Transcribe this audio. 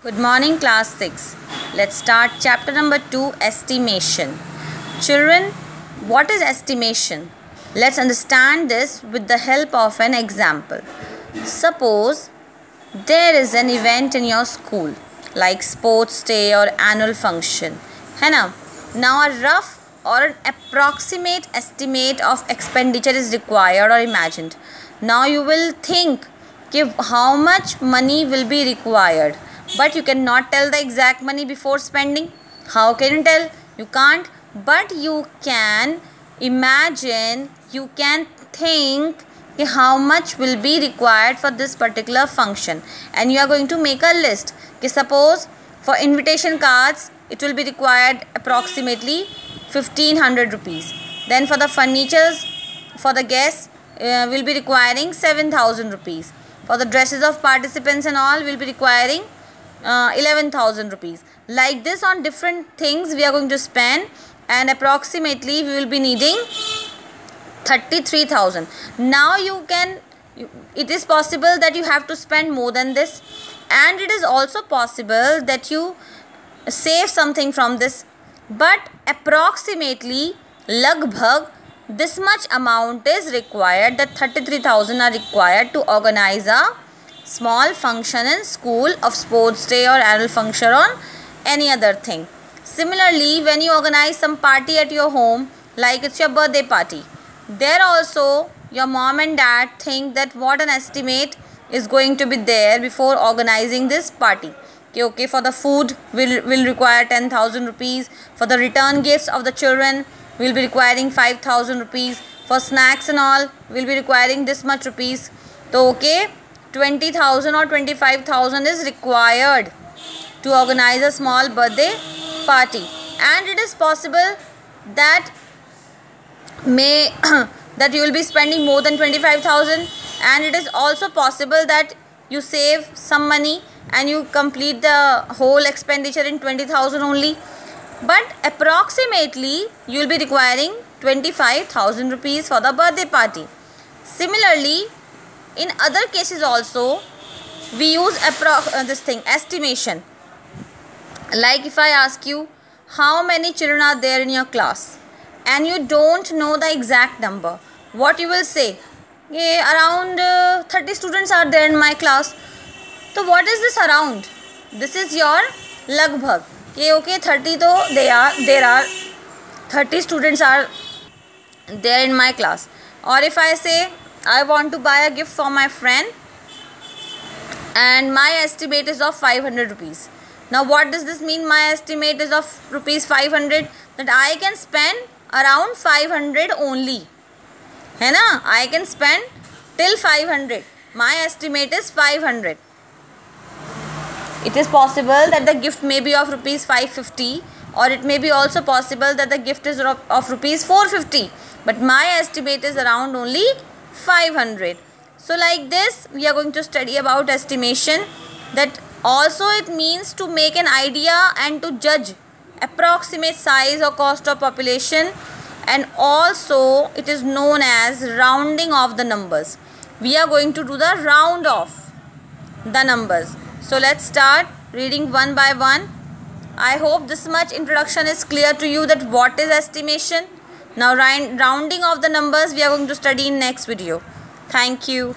Good morning, class 6. Let's start chapter number 2, estimation. Children, what is estimation? Let's understand this with the help of an example. Suppose there is an event in your school like sports day or annual function. है ना? Now a rough or an approximate estimate of expenditure is required or imagined. Now you will think how much money will be required. But you cannot tell the exact money before spending. How can you tell? You can't. But you can imagine, you can think how much will be required for this particular function. And you are going to make a list. Suppose for invitation cards, it will be required approximately 1500 rupees. Then for the furnitures, for the guests, will be requiring 7000 rupees. For the dresses of participants and all, will be requiring 11,000 rupees. Like this, on different things we are going to spend, and approximately we will be needing 33,000. Now it is possible that you have to spend more than this, and it is also possible that you save something from this, but approximately lagbhag this much amount is required, that 33,000 are required to organize a small function in school of sports day or annual function or any other thing. Similarly, when you organize some party at your home, like it's your birthday party, there also your mom and dad think that what an estimate is going to be there before organizing this party. Okay, for the food will require 10,000 rupees. For the return gifts of the children, will be requiring 5,000 rupees. For snacks and all, will be requiring this much rupees. So okay, 20,000 or 25,000 is required to organize a small birthday party. And it is possible that that you will be spending more than 25,000, and it is also possible that you save some money and you complete the whole expenditure in 20,000 only. But approximately you will be requiring 25,000 rupees for the birthday party. Similarly, in other cases also, we use estimation. Like if I ask you, how many children are there in your class, and you don't know the exact number, what you will say? Around 30 students are there in my class. So what is this around? This is your lagbhag. Okay, 30 though there are 30 students are there in my class. Or if I say I want to buy a gift for my friend and my estimate is of 500 rupees. Now what does this mean? My estimate is of rupees 500, that I can spend around 500 only. है ना? I can spend till 500. My estimate is 500. It is possible that the gift may be of rupees 550, or it may be also possible that the gift is of rupees 450. But my estimate is around only 500. So like this, we are going to study about estimation. That also it means to make an idea and to judge approximate size or cost of population, and also it is known as rounding of the numbers. We are going to do the round off the numbers. So let's start reading one by one. I hope this much introduction is clear to you, that what is estimation. Now rounding of the numbers we are going to study in next video. Thank you.